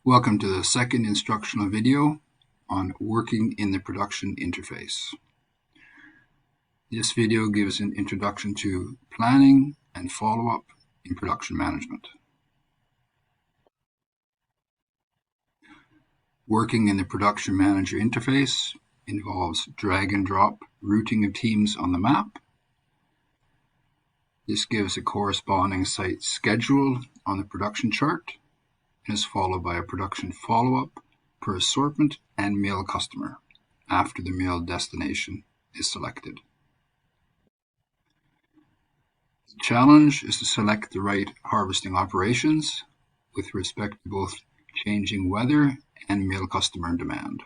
Welcome to the second instructional video on working in the production interface. This video gives an introduction to planning and follow-up in production management. Working in the production manager interface involves drag and drop routing of teams on the map. This gives a corresponding site schedule on the production chart and is followed by a production follow-up per assortment and mill customer after the mill destination is selected. The challenge is to select the right harvesting operations with respect to both changing weather and mill customer demand.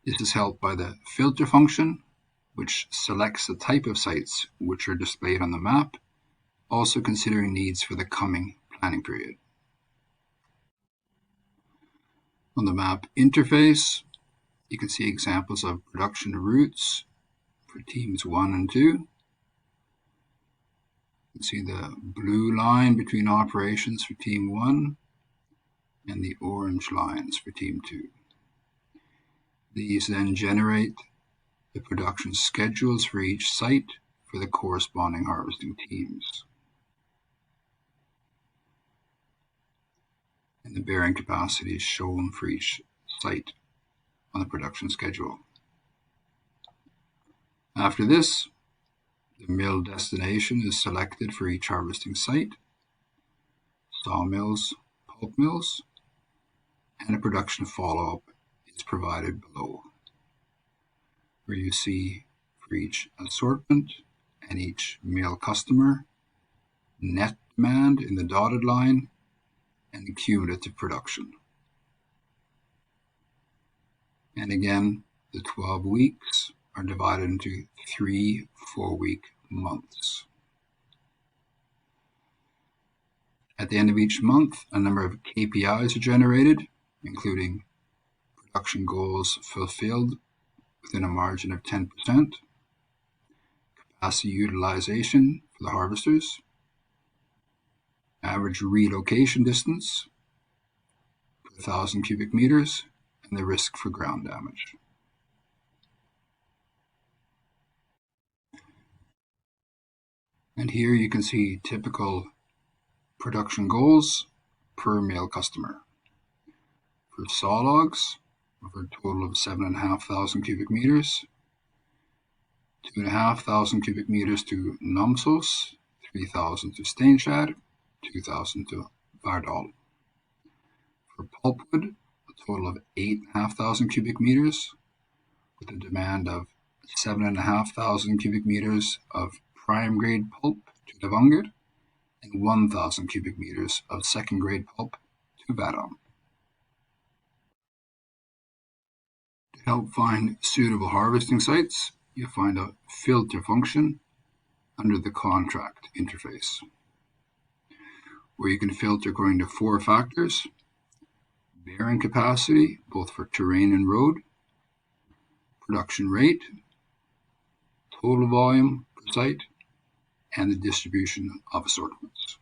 This is helped by the filter function, which selects the type of sites which are displayed on the map, also considering needs for the coming planning period. On the map interface, you can see examples of production routes for teams 1 and 2. You can see the blue line between operations for team 1 and the orange lines for team 2. These then generate the production schedules for each site for the corresponding harvesting teams. And the bearing capacity is shown for each site on the production schedule. After this, the mill destination is selected for each harvesting site, sawmills, pulp mills, and a production follow-up is provided below, where you see for each assortment and each mill customer, net demand in the dotted line, and the cumulative production. And again, the 12 weeks are divided into 3 4-week months. At the end of each month, a number of KPIs are generated, including production goals fulfilled within a margin of 10%, capacity utilization for the harvesters, average relocation distance per 1,000 cubic meters, and the risk for ground damage. And here you can see typical production goals per mill customer. For saw logs, over a total of 7,500 cubic meters, 2,500 cubic meters to Namsos, 3,000 to Steinskär, 2,000 to Verdal. For pulpwood, a total of 8,500 cubic meters, with a demand of 7,500 cubic meters of prime grade pulp to Levanger, and 1,000 cubic meters of second grade pulp to Verdal. To help find suitable harvesting sites, you find a filter function under the contract interface, where you can filter according to 4 factors: bearing capacity, both for terrain and road, production rate, total volume per site, and the distribution of assortments.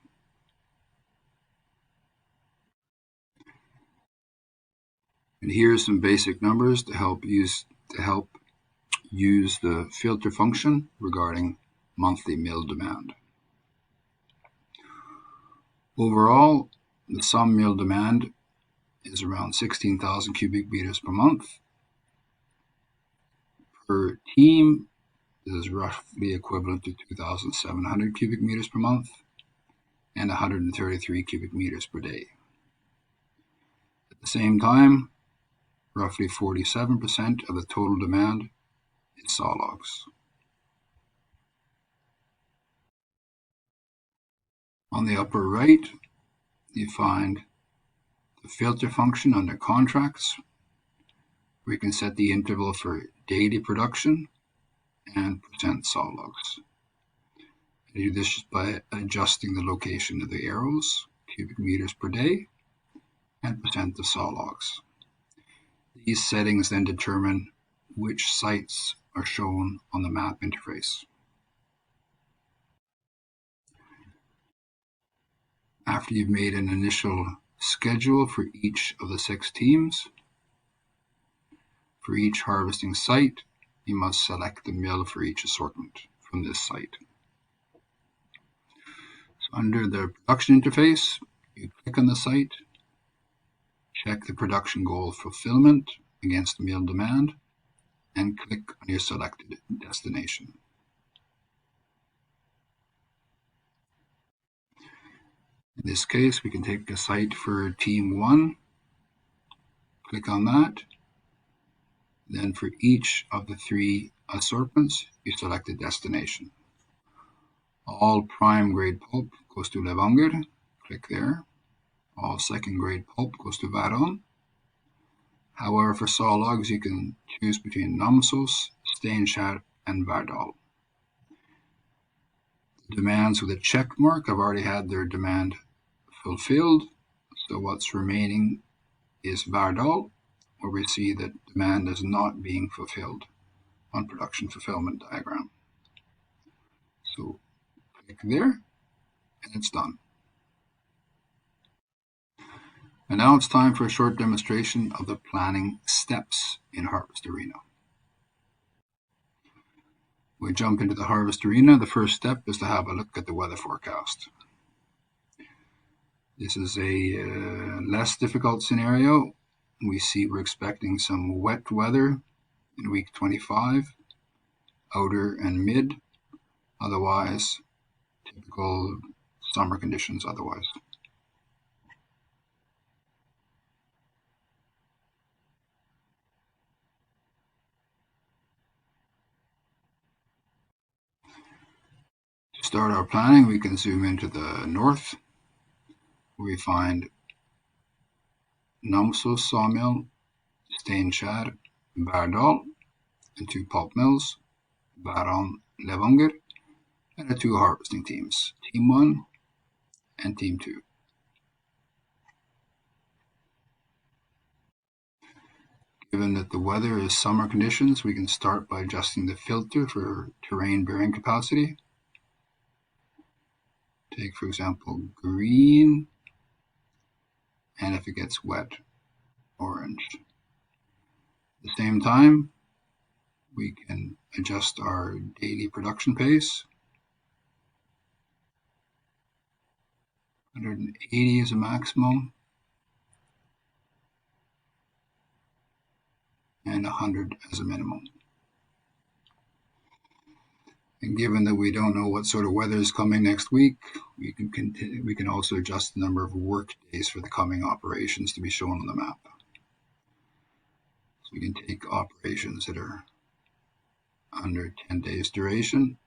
And here are some basic numbers to help use the filter function regarding monthly mill demand. Overall, the sum mill demand is around 16,000 cubic meters per month. Per team, this is roughly equivalent to 2,700 cubic meters per month and 133 cubic meters per day. At the same time, roughly 47% of the total demand is saw logs. On the upper right, you find the filter function under contracts, where you can set the interval for daily production and percent saw logs. You do this just by adjusting the location of the arrows, cubic meters per day, and percent of saw logs. These settings then determine which sites are shown on the map interface. After you've made an initial schedule for each of the 6 teams. For each harvesting site, you must select the mill for each assortment from this site. So under the production interface, you click on the site, check the production goal fulfillment against mill demand, and click on your selected destination. In this case, we can take a site for Team 1, click on that. Then for each of the 3 assortments, you select a destination. All prime grade pulp goes to Levanger, click there. All second grade pulp goes to Värran. However, for saw logs, you can choose between Namsos, Steinkjer, and Verdal. The demands with a check mark have already had their demand fulfilled, so what's remaining is Verdal, where we see that demand is not being fulfilled on production fulfillment diagram. So click there, and it's done. And now it's time for a short demonstration of the planning steps in Harvest Arena. We jump into the Harvest Arena. The first step is to have a look at the weather forecast. This is a less difficult scenario. We see we're expecting some wet weather in week 25, outer and mid, otherwise typical summer conditions otherwise. To start our planning, we can zoom into the north, where we find Namsos sawmill, Steinkjer, Verdal, and 2 pulp mills, Värran, Levanger, and the 2 harvesting teams, Team 1 and Team 2. Given that the weather is summer conditions, we can start by adjusting the filter for terrain bearing capacity. Take, for example, green, and if it gets wet, orange. At the same time, we can adjust our daily production pace. 180 is a maximum, and 100 as a minimum. And given that we don't know what sort of weather is coming next week, we can also adjust the number of work days for the coming operations to be shown on the map. So we can take operations that are under 10 days duration,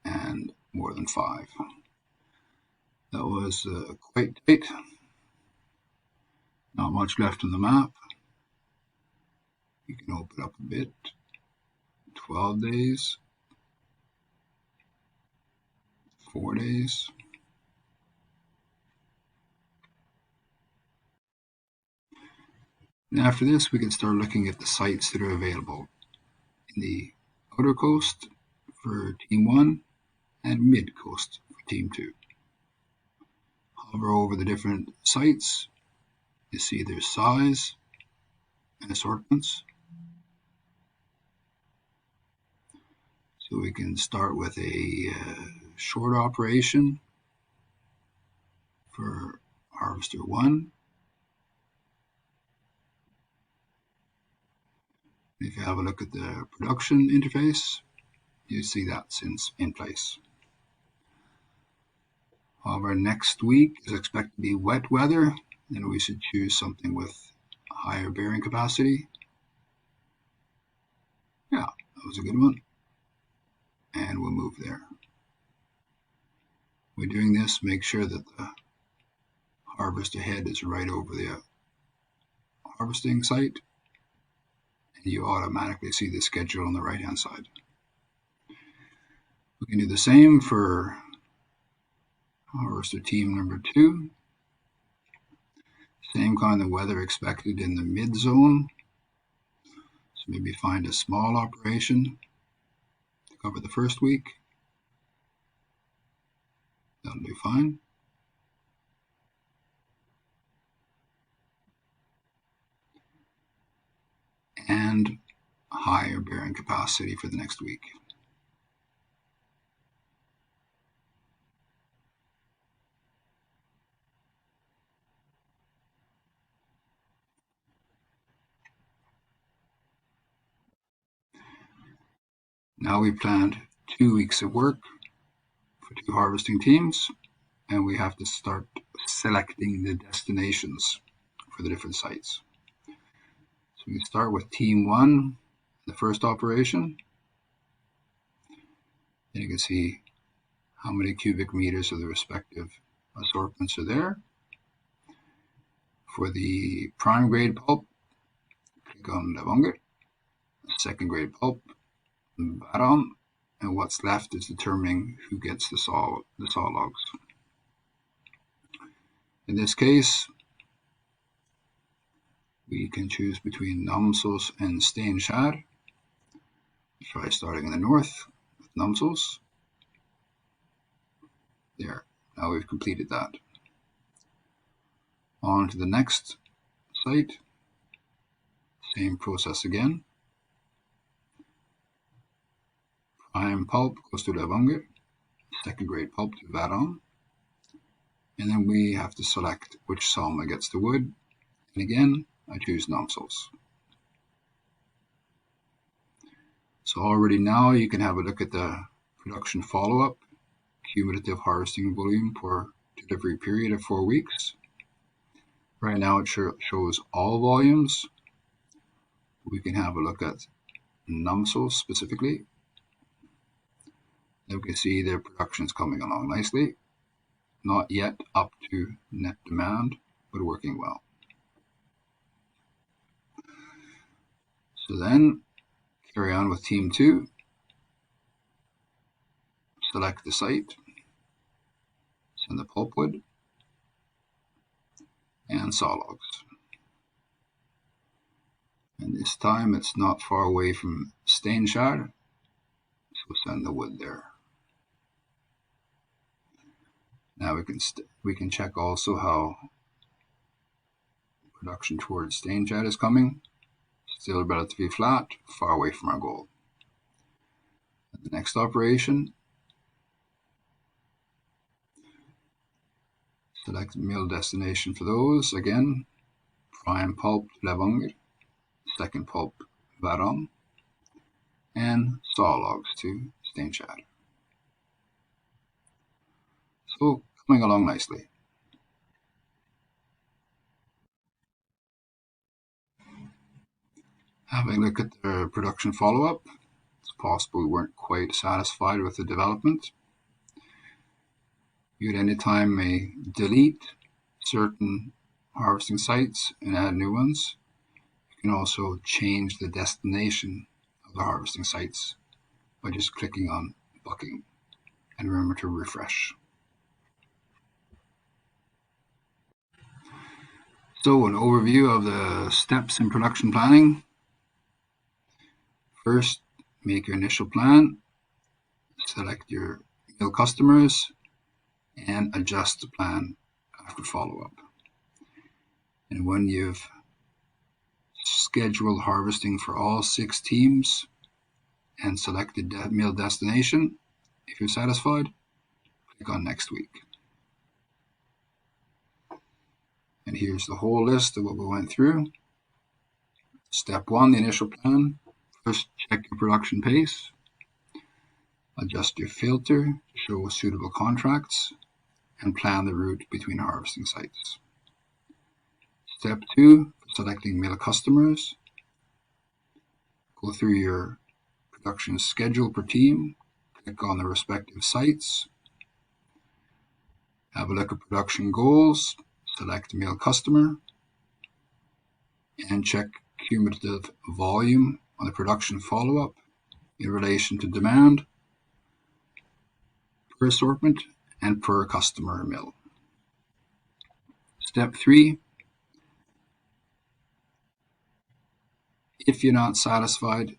and more than 5. That was quite tight. Not much left on the map. You can open up a bit. 12 days. 4 days. And after this, we can start looking at the sites that are available in the outer coast for Team 1 and mid coast for Team 2. Hover over the different sites. You see their size and assortments. So we can start with a short operation for Harvester 1. If you have a look at the production interface, you see that's in place. However, next week is expected to be wet weather, and we should choose something with higher bearing capacity. Yeah, that was a good one. And we'll move there. When doing this, make sure that the harvester head is right over the harvesting site, and you automatically see the schedule on the right hand side. We can do the same for harvester team number 2. Same kind of weather expected in the mid zone. So maybe find a small operation to cover the first week. That'll be fine. And higher bearing capacity for the next week. Now we planned 2 weeks of work for 2 harvesting teams, and we have to start selecting the destinations for the different sites. So we start with team 1, the first operation. And you can see how many cubic meters of the respective assortments are there. For the prime grade pulp, click on Levanger. Second grade pulp, Varon, and what's left is determining who gets the saw logs. In this case, we can choose between Namsos and Steinskär. Try starting in the north with Namsos. There, now we've completed that. On to the next site. Same process again. Prime pulp goes to Levanger, second grade pulp to Varon, and then we have to select which sawmill gets the wood, and again I choose Namsos. So already now you can have a look at the production follow-up, cumulative harvesting volume per delivery period of 4 weeks. Right now it shows all volumes. We can have a look at Namsos specifically. You can see their production is coming along nicely. Not yet up to net demand, but working well. So then carry on with team 2. Select the site, send the pulpwood, and saw logs. And this time it's not far away from Steinskär, so send the wood there. Now we can check also how production towards Steinskär is coming. Still relatively flat, far away from our goal. And the next operation, select mill destination for those. Again, prime pulp Levanger, second pulp Varon, and saw logs to Steinskär. So coming along nicely. Having a look at the production follow-up, it's possible we weren't quite satisfied with the development. You at any time may delete certain harvesting sites and add new ones. You can also change the destination of the harvesting sites by just clicking on bucking, and remember to refresh. So an overview of the steps in production planning. First, make your initial plan, select your mill customers, and adjust the plan after follow-up. And when you've scheduled harvesting for all 6 teams and selected mill destination, if you're satisfied, click on next week. And here's the whole list of what we went through. Step 1, the initial plan. First, check your production pace. Adjust your filter to show suitable contracts and plan the route between harvesting sites. Step 2, selecting mill customers. Go through your production schedule per team. Click on the respective sites. Have a look at production goals. Select mill customer and check cumulative volume on the production follow-up in relation to demand per assortment and per customer mill. Step 3, if you're not satisfied,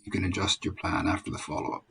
you can adjust your plan after the follow-up.